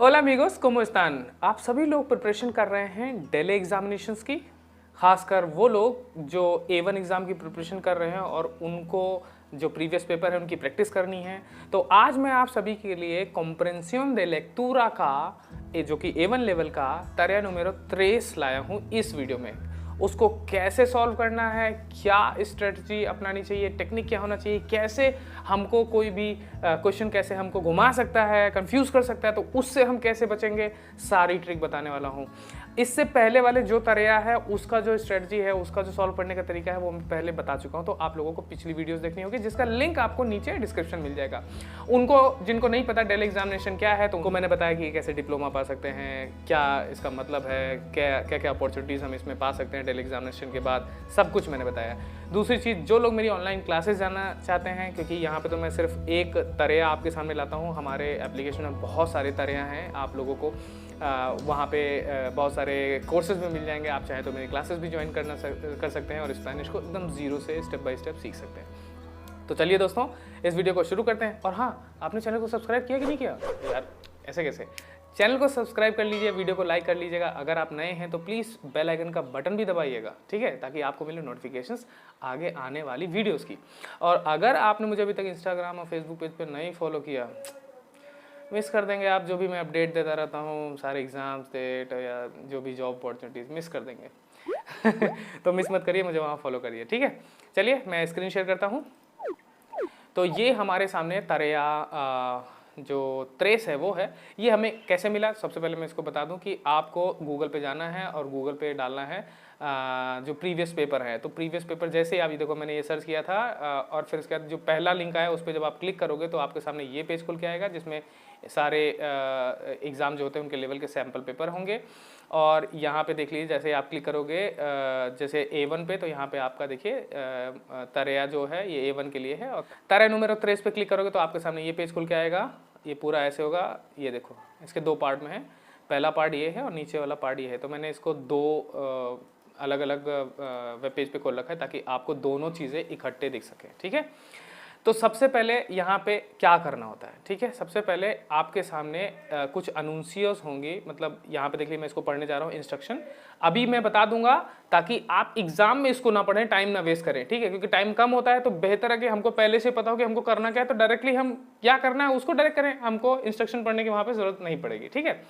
ओला amigos, ¿cómo están? आप सभी लोग प्रिपरेशन कर रहे हैं डेली एग्जामिनेशंस की, खासकर वो लोग जो A1 एग्ज़ाम की प्रिपरेशन कर रहे हैं और उनको जो प्रीवियस पेपर है उनकी प्रैक्टिस करनी है। तो आज मैं आप सभी के लिए कॉम्प्रेंसिón de lectura का जो कि A1 लेवल का tarea número 3 लाया हूँ इस वीडियो में। उसको कैसे सॉल्व करना है, क्या स्ट्रेटजी अपनानी चाहिए, टेक्निक क्या होना चाहिए, कैसे हमको कोई भी क्वेश्चन कैसे हमको घुमा सकता है, कंफ्यूज कर सकता है, तो उससे हम कैसे बचेंगे, सारी ट्रिक बताने वाला हूँ। इससे पहले वाले जो तरिया है उसका जो स्ट्रेटजी है, उसका जो सॉल्व करने का तरीका है वो मैं पहले बता चुका हूँ। तो आप लोगों को पिछली वीडियोस देखनी होगी जिसका लिंक आपको नीचे डिस्क्रिप्शन मिल जाएगा। उनको जिनको नहीं पता डेली एग्जामिनेशन क्या है तो उनको मैंने बताया कि कैसे डिप्लोमा पा सकते हैं, क्या इसका मतलब है, क्या क्या क्या अपॉर्चुनिटीज़ हम इसमें पा सकते हैं डेली एग्जामिनेशन के बाद, सब कुछ मैंने बताया। दूसरी चीज़, जो लोग मेरी ऑनलाइन क्लासेस जाना चाहते हैं, क्योंकि यहाँ पे तो मैं सिर्फ एक तरिया आपके सामने लाता हूँ, हमारे एप्लीकेशन में बहुत सारे तरिया हैं, आप लोगों को वहाँ पे बहुत सारे कोर्सेज में मिल जाएंगे। आप चाहें तो मेरी क्लासेस भी ज्वाइन कर सकते हैं और स्पेनिश को एकदम ज़ीरो से स्टेप बाय स्टेप सीख सकते हैं। तो चलिए दोस्तों, इस वीडियो को शुरू करते हैं। और हाँ, आपने चैनल को सब्सक्राइब किया कि नहीं किया यार? ऐसे कैसे? चैनल को सब्सक्राइब कर लीजिए, वीडियो को लाइक कर लीजिएगा। अगर आप नए हैं तो प्लीज़ बेल आइकन का बटन भी दबाइएगा, ठीक है, ताकि आपको मिले नोटिफिकेशंस आगे आने वाली वीडियोस की। और अगर आपने मुझे अभी तक इंस्टाग्राम और फेसबुक पेज पर नहीं फॉलो किया, मिस कर देंगे आप। जो भी मैं अपडेट देता रहता हूँ, सारे एग्ज़ाम्स डेट या जो भी जॉब अपॉर्चुनिटीज़, मिस कर देंगे। तो मिस मत करिए, मुझे वहाँ फॉलो करिए, ठीक है। चलिए मैं स्क्रीन शेयर करता हूँ। तो ये हमारे सामने तरिया जो ट्रेस है वो है। ये हमें कैसे मिला, सबसे पहले मैं इसको बता दूं कि आपको गूगल पे जाना है और गूगल पे डालना है जो प्रीवियस पेपर है। तो प्रीवियस पेपर जैसे ही आप, ये देखो मैंने ये सर्च किया था और फिर उसके बाद जो पहला लिंक आया उस पर जब आप क्लिक करोगे तो आपके सामने ये पेज खुल के आएगा जिसमें सारे एग्ज़ाम जो होते हैं उनके लेवल के सैम्पल पेपर होंगे। और यहाँ पे देख लीजिए, जैसे आप क्लिक करोगे जैसे A1 पे, तो यहाँ पे आपका देखिए तरिया जो है ये A1 के लिए है। और तरिया नंबर 3 पे क्लिक करोगे तो आपके सामने ये पेज खुल के आएगा। ये पूरा ऐसे होगा, ये देखो इसके दो पार्ट में है, पहला पार्ट ये है और नीचे वाला पार्ट ये है। तो मैंने इसको दो अलग अलग वेब पेज पे खोल रखा है ताकि आपको दोनों चीज़ें इकट्ठे दिख सके, ठीक है। तो सबसे पहले यहाँ पे क्या करना होता है, ठीक है। सबसे पहले आपके सामने कुछ अनूंसियोस होंगी, मतलब यहाँ पे देखिए मैं इसको पढ़ने जा रहा हूँ, इंस्ट्रक्शन अभी मैं बता दूंगा ताकि आप एग्जाम में इसको ना पढ़ें, टाइम ना वेस्ट करें, ठीक है, क्योंकि टाइम कम होता है। तो बेहतर है कि हमको पहले से पता हो कि हमको करना क्या है, तो डायरेक्टली हम क्या करना है उसको डायरेक्ट करें, हमको इंस्ट्रक्शन पढ़ने की वहाँ पर जरूरत नहीं पड़ेगी, ठीक है।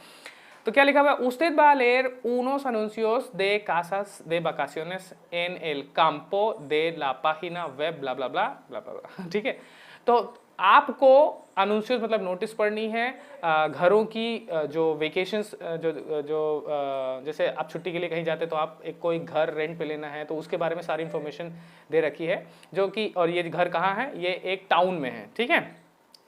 तो क्या लिखा हुआ है? Usted va a leer unos anuncios de casas de vacaciones en el campo de la página web bla bla bla bla bla bla, ठीक है। तो आपको अनूंसियोस मतलब नोटिस पढ़नी है घरों की, जो वेकेशंस जो जो जैसे आप छुट्टी के लिए कहीं जाते हैं तो आप एक कोई घर रेंट पे लेना है तो उसके बारे में सारी इन्फॉर्मेशन दे रखी है, जो कि, और ये घर कहाँ है, ये एक टाउन में है, ठीक है,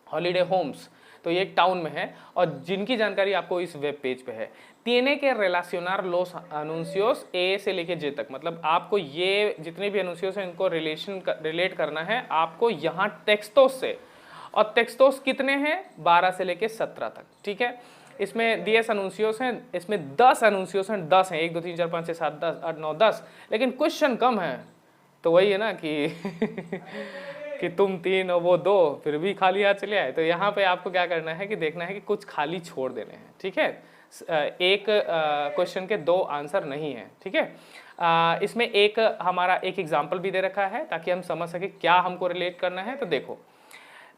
हॉलीडे होम्स, तो ये एक टाउन में है और जिनकी जानकारी आपको इस वेब पेज पे है। tiene que relacionar los anuncios ए से लेके जे तक, मतलब आपको ये जितने भी अनूंसियोस हैं इनको रिलेट करना है आपको यहाँ टेक्स्टोस से। और टेक्स्टोस कितने हैं? 12 से लेके 17 तक, ठीक है। इसमें 10 अनूंसियोस हैं, इसमें 10 अनूंसियोस हैं, 10 हैं, 1 2 3 4 5 6 7 10 8 9 10, लेकिन क्वेश्चन कम है। तो वही है ना कि तुम 3 और वो 2, फिर भी खाली हाथ चले आए। तो यहाँ पे आपको क्या करना है कि देखना है कि कुछ खाली छोड़ देने हैं, ठीक है। एक क्वेश्चन के 2 आंसर नहीं है, ठीक है। इसमें एक हमारा एक एग्जाम्पल भी दे रखा है ताकि हम समझ सके क्या हमको रिलेट करना है। तो देखो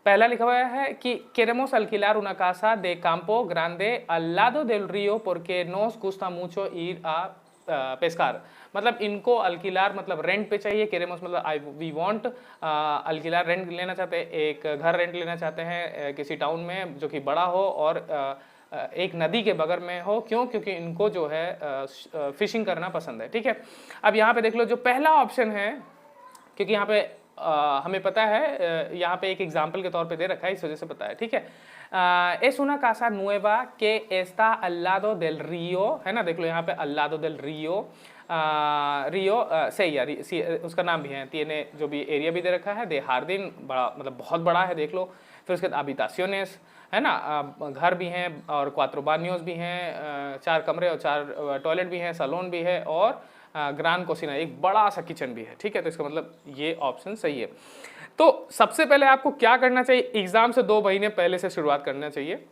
पहला लिखा हुआ है कि queremos alquilar una casa de campo grande al lado del río porque nos gusta mucho ir a पेस्कार, मतलब इनको अल्किलार मतलब रेंट पे चाहिए, केरेमोस मतलब वी वांट अल्किलार रेंट लेना चाहते हैं, एक घर रेंट लेना चाहते हैं किसी टाउन में जो कि बड़ा हो और एक नदी के बगल में हो। क्यों? क्योंकि इनको जो है फिशिंग करना पसंद है, ठीक है। अब यहाँ पे देख लो जो पहला ऑप्शन है, क्योंकि यहाँ पे हमें पता है, यहाँ पे एक एग्जाम्पल के तौर पे दे रखा है, इस वजह से पता है, ठीक है। es una casa nueva que está al lado del río, है ना, देख लो यहाँ पे al lado del río, रियो सही है, उसका नाम भी है, tiene जो भी एरिया भी दे रखा है, दे हार्दिन, बड़ा मतलब बहुत बड़ा है, देख लो। फिर उसके बाद habitaciones है ना, घर भी हैं और क्वात्रो बानियोस भी हैं, 4 कमरे और 4 टॉयलेट भी हैं, सैलून भी है और ग्रांड कोसिना, एक बड़ा सा किचन भी है, ठीक है। तो इसका मतलब ये ऑप्शन सही है। तो सबसे पहले आपको क्या करना चाहिए, एग्जाम से 2 महीने पहले से शुरुआत करना चाहिए।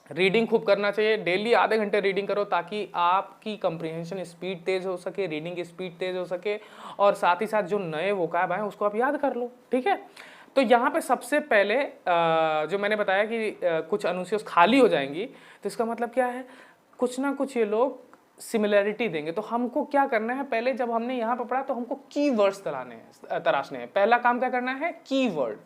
रीडिंग खूब करना चाहिए, डेली आधे घंटे रीडिंग करो ताकि आपकी कंप्रीहेंशन स्पीड तेज हो सके, रीडिंग की स्पीड तेज हो सके, और साथ ही साथ जो नए वोकैब आए उसको आप याद कर लो। ठीक है, तो यहाँ पे सबसे पहले जो मैंने बताया कि कुछ अनुस्यूज खाली हो जाएंगी, तो इसका मतलब क्या है, कुछ ना कुछ ये लोग सिमिलैरिटी देंगे। तो हमको क्या करना है, पहले जब हमने यहाँ पर पढ़ा तो हमको कीवर्ड्स तराशने हैं। पहला काम क्या करना है, कीवर्ड।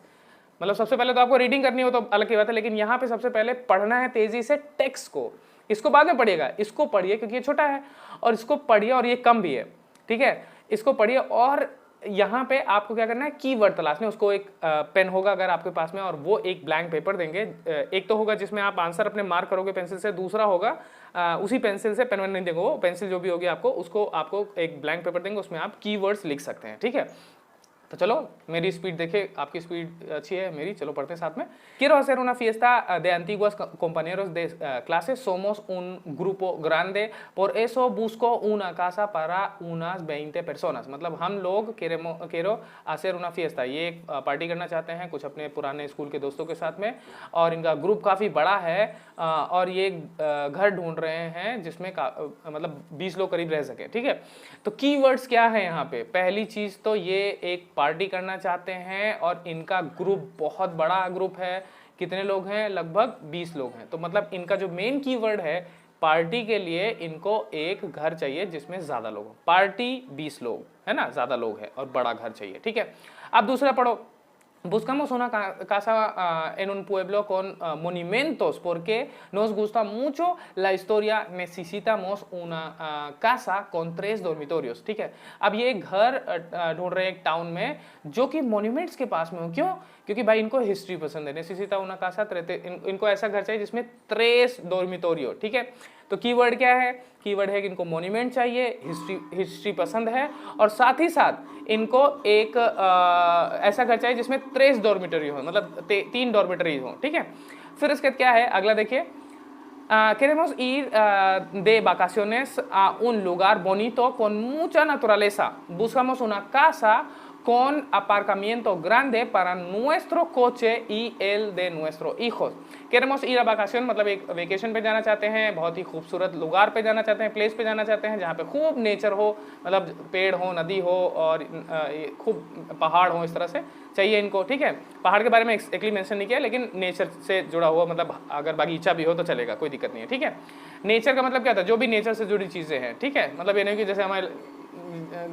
मतलब सबसे पहले तो आपको रीडिंग करनी हो तो अलग की बात है, लेकिन यहाँ पे सबसे पहले पढ़ना है तेजी से टेक्स्ट को। इसको बाद में पढ़िएगा, इसको पढ़िए क्योंकि ये छोटा है, और इसको पढ़िए और ये कम भी है। ठीक है, इसको पढ़िए, और यहाँ पे आपको क्या करना है, कीवर्ड तलाशने। उसको एक पेन होगा अगर आपके पास में, और वो एक ब्लैंक पेपर देंगे। एक तो होगा जिसमें आप आंसर अपने मार्क करोगे पेंसिल से, दूसरा होगा उसी पेंसिल से, पेन नहीं देंगे, वो पेंसिल जो भी होगी आपको, उसको आपको एक ब्लैंक पेपर देंगे, उसमें आप कीवर्ड्स लिख सकते हैं। ठीक है, तो चलो मेरी स्पीड देखे, आपकी स्पीड अच्छी है मेरी, चलो पढ़ते हैं साथ में। Quiero hacer una fiesta de antiguos compañeros de clase, somos un grupo grande, por eso busco una casa para unas 20 personas। मतलब हम लोग quiero hacer una fiesta, ये एक पार्टी करना चाहते हैं कुछ अपने पुराने स्कूल के दोस्तों के साथ में, और इनका ग्रुप काफ़ी बड़ा है, और ये घर ढूंढ रहे हैं जिसमें मतलब 20 लोग करीब रह सके। ठीक है, तो कीवर्ड्स क्या है यहाँ पे, पहली चीज़ तो ये एक पार्टी करना चाहते हैं और इनका ग्रुप बहुत बड़ा ग्रुप है। कितने लोग हैं, लगभग 20 लोग हैं। तो मतलब इनका जो मेन कीवर्ड है, पार्टी के लिए इनको एक घर चाहिए जिसमें ज़्यादा लोग हो। पार्टी 20 लोग है ना, ज़्यादा लोग है, और बड़ा घर चाहिए। ठीक है, अब दूसरा पढ़ो। Buscamos una casa en un pueblo con monumentos porque nos gusta mucho la historia, necesitamos una casa con 3 dormitorios। ठीक है, अब ये घर ढूंढ रहे हैं एक टाउन में जो कि मॉन्यूमेंट्स के पास में हो। क्यों, क्योंकि भाई इनको हिस्ट्री पसंद है। नेसेसिटा una casa, इनको ऐसा घर चाहिए जिसमें 3 dormitorio। ठीक है, तो कीवर्ड क्या है, कीवर्ड है कि इनको मॉन्यूमेंट चाहिए, हिस्ट्री पसंद है, और साथ ही साथ इनको एक ऐसा घर चाहिए जिसमें 3 डॉर्मिटरी हो, मतलब 3 डॉर्मिटरी हो। ठीक है, फिर इसके क्या है, अगला देखिए। Queremos ir de vacaciones a un lugar bonito con mucha naturaleza. Buscamos una casa con aparcamiento grande para nuestro coche y el de nuestros hijos। Queremos ir a vacación मतलब एक वेकेशन पे जाना चाहते हैं, बहुत ही खूबसूरत लुगार पे जाना चाहते हैं, प्लेस पे जाना चाहते हैं जहाँ पे खूब नेचर हो, मतलब पेड़ हो, नदी हो, और खूब पहाड़ हो, इस तरह से चाहिए इनको। ठीक है, पहाड़ के बारे में एक्चुअली मेंशन नहीं किया, लेकिन नेचर से जुड़ा हुआ, मतलब अगर बागीचा भी हो तो चलेगा, कोई दिक्कत नहीं है। ठीक है, नेचर का मतलब क्या था, जो भी नेचर से जुड़ी चीज़ें हैं। ठीक है, मतलब ये नहीं कि जैसे हमारे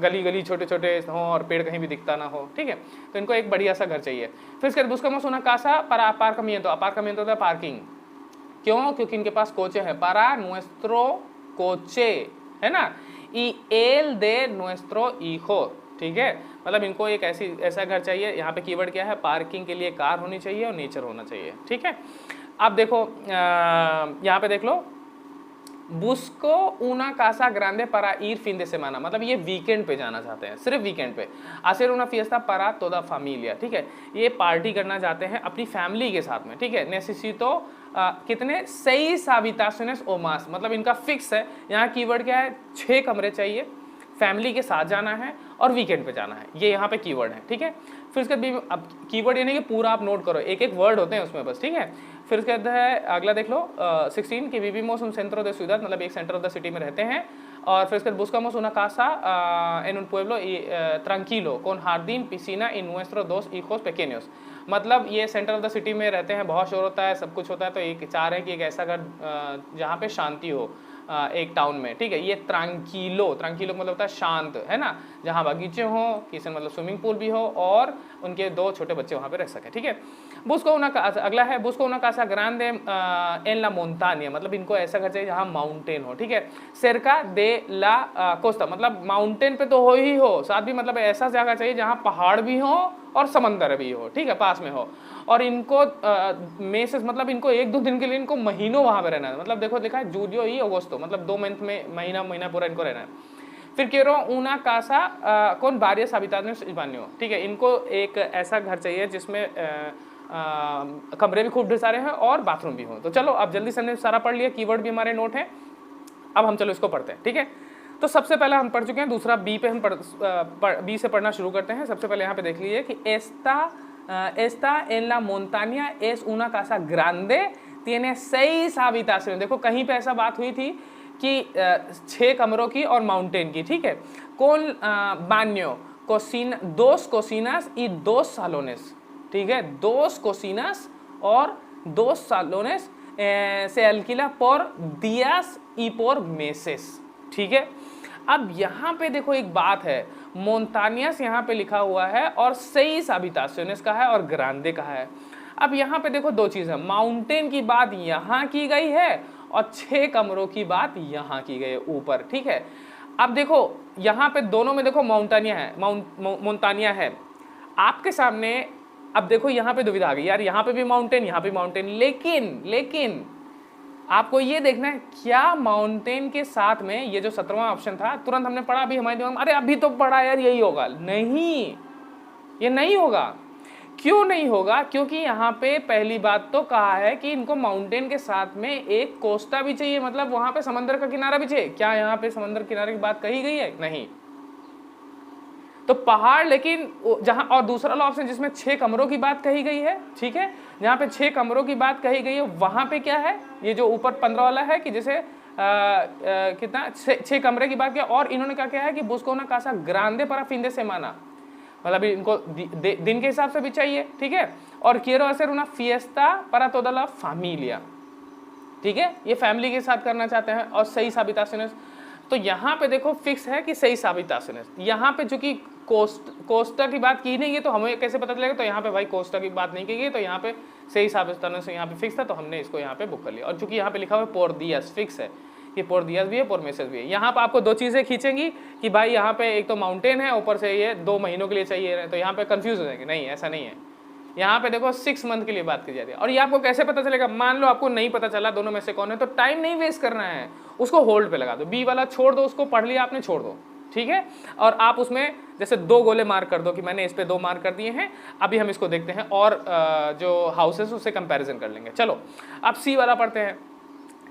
गली गली छोटे छोटे हों और पेड़ कहीं भी दिखता ना हो। ठीक है, तो इनको एक बढ़िया सा घर चाहिए। फिर इसके बाद buscamos una casa para aparcamiento, aparcamiento होता है पार्किंग। क्यों, क्योंकि इनके पास कोचे हैं, para nuestro coche है ना, y el de nuestro hijo। ठीक है, मतलब इनको एक ऐसा घर चाहिए। यहाँ पे कीवर्ड क्या है, पार्किंग के लिए कार होनी चाहिए और नेचर होना चाहिए। ठीक है, अब देखो यहाँ पे देख लो, बुस्को una casa grande para ir fin de semana, मतलब ये वीकेंड पे जाना चाहते हैं, सिर्फ वीकेंड पे। hacer una fiesta para toda familia। ठीक है, ये पार्टी करना चाहते हैं अपनी फैमिली के साथ में। ठीक है, necesito कितने 6 habitaciones o más, मतलब इनका फिक्स है। यहाँ कीवर्ड क्या है, 6 कमरे चाहिए, फैमिली के साथ जाना है और वीकेंड पे जाना है, ये यहाँ पे कीवर्ड है। ठीक है, फिर उसके बाद अब कीवर्ड ये नहीं कि पूरा आप नोट करो, एक एक वर्ड होते हैं उसमें बस। ठीक है, फिर उसके बाद है अगला देख लो 16 कि vivimos un centro de ciudad, मतलब एक सेंटर ऑफ द सिटी में रहते हैं। और फिर उसके बाद buscamos una casa en un pueblo tranquilo con jardín, piscina y nuestros 2 hijos pequeños। मतलब ये सेंटर ऑफ द सिटी में रहते हैं, बहुत शोर होता है, सब कुछ होता है, तो एक चाह रहे हैं कि एक ऐसा घर जहाँ पे शांति हो एक टाउन में। ठीक है, ये ट्रांकीलो, ट्रांकीलो मतलब होता है शांत, है ना, जहाँ बगीचे हों, किचन मतलब स्विमिंग पूल भी हो, और उनके 2 छोटे बच्चे वहाँ पे रह सकें। ठीक है, बुस्को una अगला है बुस्को una casa grande en la montaña, मतलब इनको ऐसा घर चाहिए जहाँ माउंटेन हो। ठीक है, cerca de la costa, मतलब माउंटेन पे तो हो ही हो, साथ भी मतलब ऐसा जगह चाहिए जहाँ पहाड़ भी हो और समंदर भी हो। ठीक है, पास में हो, और इनको मेसेस मतलब इनको 1-2 दिन के लिए, इनको महीनों वहाँ पे रहना है। मतलब देखो लिखा है जूलियो y अगोस्तो, मतलब 2 मंथ में महीना पूरा इनको रहना है। फिर quiero una casa con varias habitaciones y baño। ठीक है, इनको एक ऐसा घर चाहिए जिसमें कमरे भी खूब ढेर सारे हैं और बाथरूम भी हो। तो चलो अब जल्दी से हमने सारा पढ़ लिया, कीवर्ड भी हमारे नोट है, अब हम चलो इसको पढ़ते हैं। ठीक है, तो सबसे पहले हम पढ़ चुके हैं, दूसरा बी पे हम बी से पढ़ना शुरू करते हैं। सबसे पहले यहाँ पे देख लीजिए कि esta en la montaña es una casa grande, tiene 6 habitaciones। देखो कहीं पे ऐसा बात हुई थी कि 6 कमरों की और माउंटेन की, ठीक है। con baño, cocina, 2 cocinas y 2 salones, ठीक है। 2 cocinas और 2 salones se alquila por días y por meses, ठीक है। अब यहाँ पे देखो एक बात है, मोन्टानियस यहाँ पे लिखा हुआ है और 6 habitaciones का है और ग्रांडे का है। अब यहाँ पे देखो दो चीज़ है, माउंटेन की बात यहाँ की गई है और 6 कमरों की बात यहाँ की गई है ऊपर, ठीक है। अब देखो यहाँ पे दोनों में देखो मोन्टानिया है, मोन्टानिया है आपके सामने। अब देखो यहाँ पे दुविधा आ गई यार, यहाँ पे भी माउंटेन, यहाँ पे माउंटेन, लेकिन आपको ये देखना है क्या माउंटेन के साथ में ये जो 17वां ऑप्शन था, तुरंत हमने पढ़ा अभी हमारे दिमाग में, अरे अभी तो पढ़ा यार यही होगा। नहीं, ये नहीं होगा। क्यों नहीं होगा? क्योंकि यहाँ पे पहली बात तो कहा है कि इनको माउंटेन के साथ में एक कोस्टा भी चाहिए, मतलब वहां पे समंदर का किनारा भी चाहिए। क्या यहाँ पे समंदर किनारे की बात कही गई है? नहीं। तो पहाड़, लेकिन जहां, और दूसरा वाला ऑप्शन जिसमें 6 कमरों की बात कही गई है, ठीक है, जहां पे 6 कमरों की बात कही गई है वहां पे क्या है, ये जो ऊपर 15 वाला है कि जैसे कितना 6 कमरे की बात किया, और इन्होंने क्या किया है कि बुस्को ना कासा ग्रांडे para fin de semana, मतलब इनको दिन के हिसाब से भी चाहिए, ठीक है। और quiero hacer una fiesta para toda la familia, ठीक है, ये फैमिली के साथ करना चाहते हैं। और 6 habitaciones, तो यहाँ पे देखो फिक्स है कि 6 habitaciones। यहाँ पे चूंकि कोस्टा की बात की नहीं है तो हमें कैसे पता चलेगा, तो यहाँ पे भाई कोस्टा की बात नहीं की गई, तो यहाँ पे 6 habitaciones यहाँ पे फिक्स था, तो हमने इसको यहाँ पे बुक कर लिया। और चूंकि यहाँ पे लिखा हुआ है por días, फिक्स है कि por días भी है, por meses भी है। यहाँ पे आपको दो चीज़ें खींचेंगी कि भाई यहाँ पे एक तो माउंटेन है, ऊपर से ये 2 महीनों के लिए चाहिए, तो यहाँ पे कंफ्यूज हो जाएंगे। नहीं, ऐसा नहीं है। यहाँ पे देखो 6 मंथ के लिए बात की जा रही है। और ये आपको कैसे पता चलेगा? मान लो आपको नहीं पता चला दोनों में से कौन है, तो टाइम नहीं वेस्ट करना है, उसको होल्ड पे लगा दो। बी वाला छोड़ दो, उसको पढ़ लिया आपने, छोड़ दो, ठीक है। और आप उसमें जैसे 2 गोले मार्क कर दो कि मैंने इस पे 2 मार्क कर दिए हैं। अभी हम इसको देखते हैं और जो हाउसेस उससे कंपैरिजन कर लेंगे। चलो अब सी वाला पढ़ते हैं।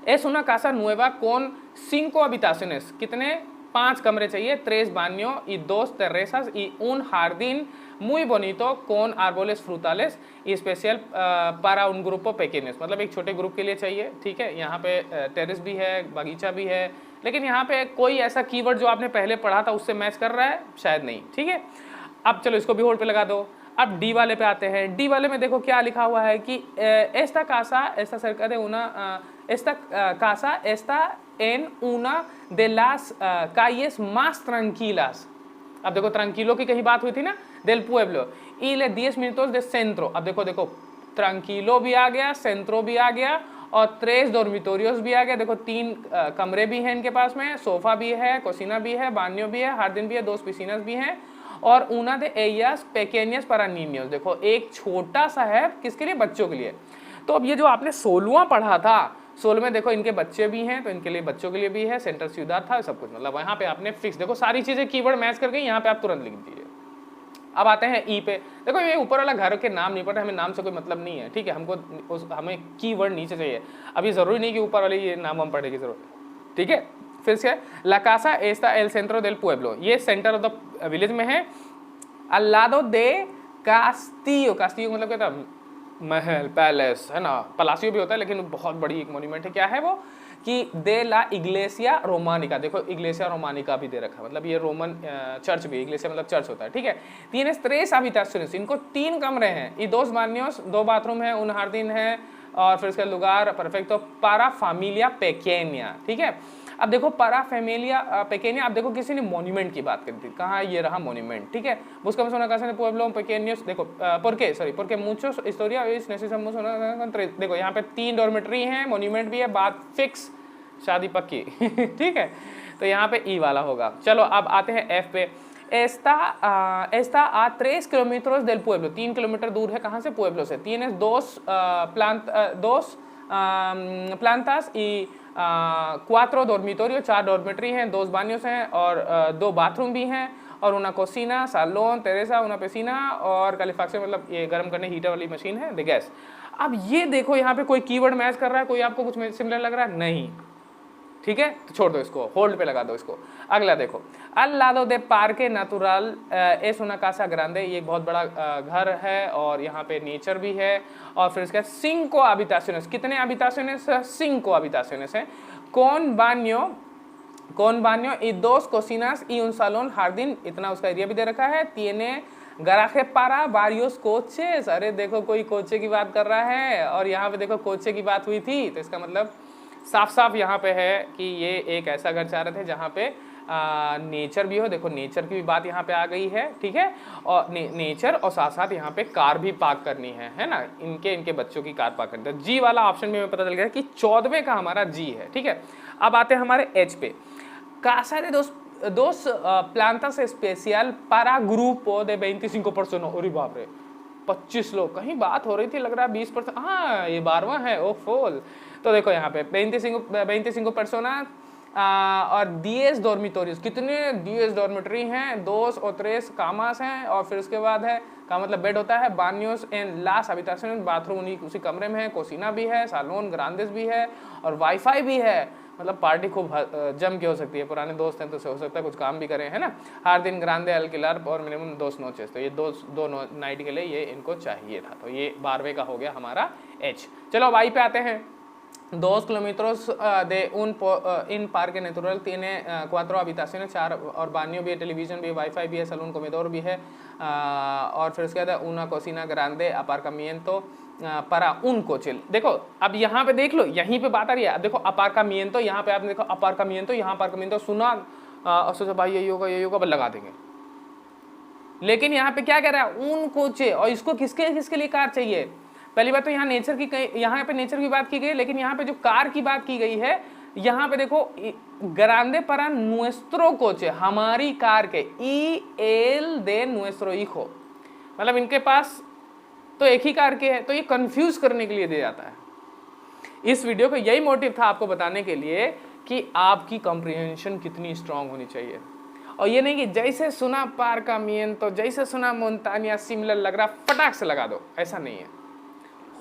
Es una casa nueva con 5 habitaciones, कितने? 5 कमरे चाहिए, 3 baños y 2 terrazas y un jardín muy bonito con árboles frutales y especial para un grupo pequeño, मतलब एक छोटे ग्रुप के लिए चाहिए, ठीक है। यहाँ पे टेरेस भी है, बगीचा भी है, लेकिन यहाँ पे कोई ऐसा कीवर्ड जो आपने पहले पढ़ा था उससे मैच कर रहा है? शायद नहीं, ठीक है। अब चलो इसको भी होल्ड पे लगा दो। अब डी वाले पे आते हैं। डी वाले में देखो क्या लिखा हुआ है कि esta casa, esta cerca de una, esta casa está en una de las calles más tranquilas। अब देखो ट्रांकिलो की कहीं बात हुई थी ना, del pueblo y le 10 minutos de centro। अब देखो ट्रांकिलो भी आ गया, सेंट्रो भी आ गया और 3 dormitorios भी आ गया। देखो 3 कमरे भी हैं इनके पास में, सोफा भी है, कोसिना भी है, बानियो भी है, जर्डिन भी है, 2 पिसिनास भी हैं और una de ellas pequeñas para niños। देखो एक छोटा सा है, किसके लिए? बच्चों के लिए। तो अब ये जो आपने 16वां पढ़ा था, 16 में देखो इनके बच्चे भी हैं, तो इनके लिए बच्चों के लिए भी है, सेंटर सीधा था, सब कुछ, मतलब यहाँ पे आपने फिक्स, देखो सारी चीजें कीवर्ड मैच कर गई, यहाँ पे आप तुरंत लिख दीजिए। अब आते हैं ई पे। देखो ये ऊपर वाला घर के नाम नहीं पढ़े, हमें नाम से कोई मतलब नहीं है, ठीक है। हमें कीवर्ड नीचे चाहिए। अभी जरूरी नहीं कि ऊपर वाले ये नाम हम पढ़ने की जरूरत है, ठीक है। फिर से La casa está el centro del pueblo, ये सेंटर ऑफ द विलेज में है। al lado de castillo, castillo मतलब क्या था? महल, पैलेस, है ना। पलासियो भी होता है, लेकिन बहुत बड़ी एक मोन्यूमेंट है। क्या है वो? कि दे ला इग्लेसिया रोमानिका। देखो इग्लेसिया रोमानिका भी दे रखा है, मतलब ये रोमन चर्च भी, इग्लेसिया मतलब चर्च होता है, ठीक है। 3 habitaciones, इनको 3 कमरे हैं, y 2 baños, 2 बाथरूम है, un jardín है, और फिर इसका lugar perfecto para familia pequeña, ठीक है। अब देखो para familia pequeña, अब देखो किसी ने मोन्यूमेंट की बात करी थी, कहाँ ये रहा मोन्यूमेंट, ठीक है। buscamos una casa de pueblo pequeños, देखो porque muchos historia es necesitamos una, देखो यहाँ पे 3 डॉर्मेटरी हैं, मोन्यूमेंट भी है, बात फिक्स, शादी पक्की ठीक है। तो यहाँ पे ई वाला होगा। चलो अब आते हैं एफ पे। está a 3 kilómetros del pueblo, 3 kilometre दूर है कहाँ से? पुएब्लो से। tienes 2 plantas y 4 dormitorios, 4 dormitory हैं, 2 baños हैं और 2 बाथरूम भी हैं और una cocina, salón, terraza, una piscina और कैलिफैक्शन मतलब ये गर्म करने हीटर वाली मशीन है, गैस। अब ये देखो यहाँ पे कोई कीवर्ड मैच कर रहा है, कोई आपको कुछ सिमिलर लग रहा है? नहीं। ठीक है, तो छोड़ दो इसको, होल्ड पे लगा दो इसको। अगला देखो, अल लादो दे पार्के natural S una casa grande, ये एक बहुत बड़ा घर है और यहाँ पे नेचर भी है। और फिर इसके cinco habitaciones, कितने habitaciones? cinco habitaciones है। con baño y dos cocinas y un salón jardín, इतना उसका एरिया भी दे रखा है। tiene गराजे para varios coches, अरे देखो कोई कोचे की बात कर रहा है और यहाँ पे देखो कोचे की बात हुई थी, तो इसका मतलब साफ साफ यहाँ पे है कि ये एक ऐसा घर चाह रहे थे जहाँ पे नेचर भी हो। देखो नेचर की भी बात यहाँ पे आ गई है, ठीक है, और नेचर और साथ साथ यहाँ पे कार भी पार्क करनी है ना, इनके बच्चों की कार पार्क करनी है। जी वाला ऑप्शन में पता चल गया कि 14वें का हमारा जी है, ठीक है। अब आते हैं हमारे एच पे, casa de dos plantas especial para grupo de 25 personas, अरे बाप रे 25 लोग, कहीं बात हो रही थी लग रहा है 20%, हाँ ये 12वां है, ओ फोल। तो देखो यहाँ पे 25 personas और 10 dormitorios, कितने 10 डॉर्मेटरी हैं, 2 और 3 camas हैं, और फिर उसके बाद है का मतलब बेड होता है, बानियोस एंड लास habitaciones, बाथरूम उसी कमरे में है, कोसिना भी है, सालोन ग्रांडेस भी है और वाईफाई भी है। मतलब पार्टी खूब जम के हो सकती है, पुराने दोस्त हैं तो हो सकता है कुछ काम भी करें, है ना। हर दिन ग्रांडे अल्किलर और मिनिमम 2 noches, तो ये दो नाइट के लिए ये इनको चाहिए था, तो ये 12वें का हो गया हमारा एच। चलो वाई पे आते हैं। 2 kilómetros de इन पार्क नेचुरल, tiene 4 habitaciones, 4 और बानियो भी है, टेलीविजन भी है, वाईफाई भी है, सलून कोमेडोर भी है, और फिर उसके बाद una cocina grande, aparcamiento para un coche। देखो अब यहाँ पे देख लो, यहीं पे बात आ रही है। अब देखो aparcamiento, यहाँ पे आपने देखो aparcamiento, यहाँ aparcamiento सुना और सोचा भाई यही होगा, बस लगा देंगे। लेकिन यहाँ पे क्या कह रहा है, उन कोचे, और इसको किसके लिए कार चाहिए? पहली बात तो यहाँ यहाँ पे नेचर की बात की गई, लेकिन यहाँ पे जो कार की बात की गई है, यहाँ पे देखो ग्रांडे para nuestro coche, हमारी कार के, y el de nuestro hijo, मतलब इनके पास तो एक ही कार के है, तो ये कंफ्यूज करने के लिए दे जाता है। इस वीडियो का यही मोटिव था आपको बताने के लिए कि आपकी कॉम्प्रिहेंशन कितनी स्ट्रांग होनी चाहिए, और ये नहीं कि जैसे सुना aparcamiento, जैसे सुना montaña सिमिलर लग रहा फटाक से लगा दो, ऐसा नहीं है।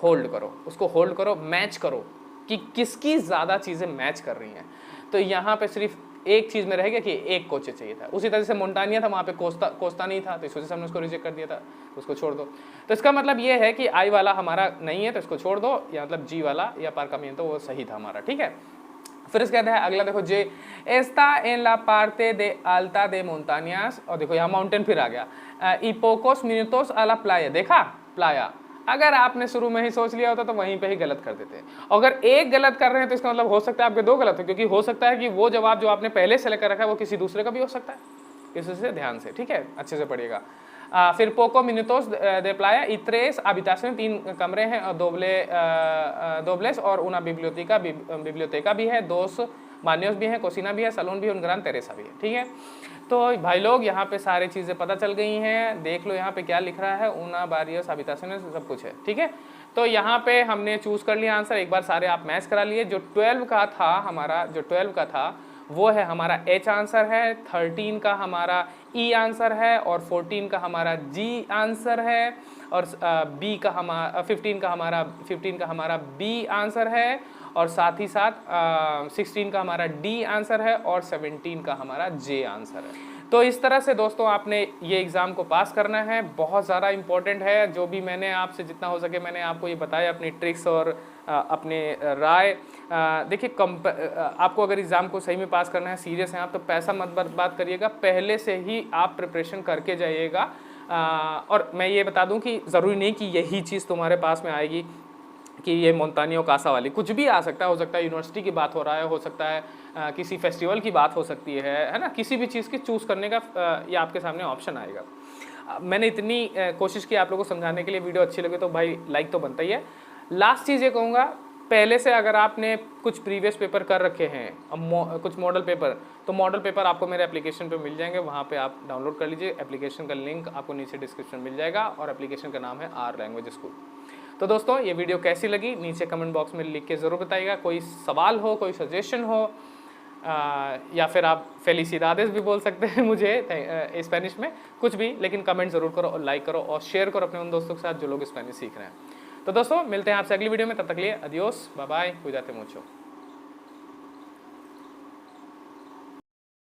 होल्ड करो, उसको होल्ड करो, मैच करो कि किसकी ज़्यादा चीज़ें मैच कर रही हैं। तो यहाँ पे सिर्फ एक चीज़ में रहेगा कि एक कोचे चाहिए था। उसी तरह से मोन्टानिया था, वहाँ पे कोस्ता नहीं था, तो इस वजह से हमने उसको रिजेक्ट कर दिया था, तो उसको छोड़ दो। तो इसका मतलब ये है कि आई वाला हमारा नहीं है, तो इसको छोड़ दो, या मतलब जी वाला या aparcamiento वो सही था हमारा, ठीक है। फिर इसके बाद है अगला, देखो जे एस्ता एन ला पार्टे दे अल्ता दे मोन्टानियास, और देखो यहाँ माउंटेन फिर आ गया, y pocos minutos a la playa, देखा प्लाया। अगर आपने शुरू में ही सोच लिया होता तो वहीं पे ही गलत कर देते। अगर एक गलत कर रहे हैं तो इसका मतलब हो सकता है आपके 2 गलत हो, क्योंकि हो सकता है कि वो जवाब जो आपने पहले सेलेक्ट कर रखा है वो किसी दूसरे का भी हो सकता है। इससे ध्यान से, ठीक है, अच्छे से पढ़िएगा। फिर पोको मिनटोस दे प्लाया y 3 habitaciones, 3 कमरे हैं, और दोबलेस और una बिब्लियोतेका भी है, 2 बानियोस भी हैं, कोसिना भी है, सलून भी है, un gran teresa भी है, ठीक है। तो भाई लोग यहाँ पे सारी चीज़ें पता चल गई हैं, देख लो यहाँ पे क्या लिख रहा है, una varios habitaciones, सब कुछ है, ठीक है। तो यहाँ पे हमने चूज़ कर लिया आंसर, एक बार सारे आप मैच करा लिए। जो 12 का था हमारा, जो 12 का था वो है हमारा एच आंसर है, 13 का हमारा ई आंसर है, और 14 का हमारा जी आंसर है, और बी का हमारा 15 का हमारा बी आंसर है, और साथ ही साथ 16 का हमारा डी आंसर है, और 17 का हमारा जे आंसर है। तो इस तरह से दोस्तों आपने ये एग्ज़ाम को पास करना है, बहुत ज़्यादा इम्पोर्टेंट है। जो भी मैंने आपसे जितना हो सके मैंने आपको ये बताया, अपनी ट्रिक्स और अपने राय। देखिए आपको अगर एग्ज़ाम को सही में पास करना है, सीरियस हैं आप, तो पैसा मत बर्बाद करिएगा, पहले से ही आप प्रिपरेशन करके जाइएगा। और मैं ये बता दूं कि ज़रूरी नहीं कि यही चीज़ तुम्हारे पास में आएगी कि ये मोन्तानियो कासा वाली, कुछ भी आ सकता है। हो सकता है यूनिवर्सिटी की बात हो रहा है, हो सकता है किसी फेस्टिवल की बात हो सकती है ना, किसी भी चीज़ की चूज़ करने का ये आपके सामने ऑप्शन आएगा। मैंने इतनी कोशिश की आप लोगों को समझाने के लिए। वीडियो अच्छी लगे तो भाई लाइक तो बनता ही है। लास्ट चीज़ ये कहूँगा, पहले से अगर आपने कुछ प्रीवियस पेपर कर रखे हैं, कुछ मॉडल पेपर, तो मॉडल पेपर आपको मेरे एप्लीकेशन पे मिल जाएंगे, वहाँ पे आप डाउनलोड कर लीजिए। एप्लीकेशन का लिंक आपको नीचे डिस्क्रिप्शन मिल जाएगा, और एप्लीकेशन का नाम है आर लैंग्वेज स्कूल। तो दोस्तों ये वीडियो कैसी लगी नीचे कमेंट बॉक्स में लिख के ज़रूर बताइएगा। कोई सवाल हो, कोई सजेशन हो, या फिर आप फेलिसिडादेस भी बोल सकते हैं मुझे स्पेनिश में, कुछ भी, लेकिन कमेंट ज़रूर करो और लाइक करो और शेयर करो अपने उन दोस्तों के साथ जो लोग स्पेनिश सीख रहे हैं। तो दोस्तों मिलते हैं आपसे अगली वीडियो में, तब तक के लिए अदियोस, बाय बाय, कुइदाते मुचो।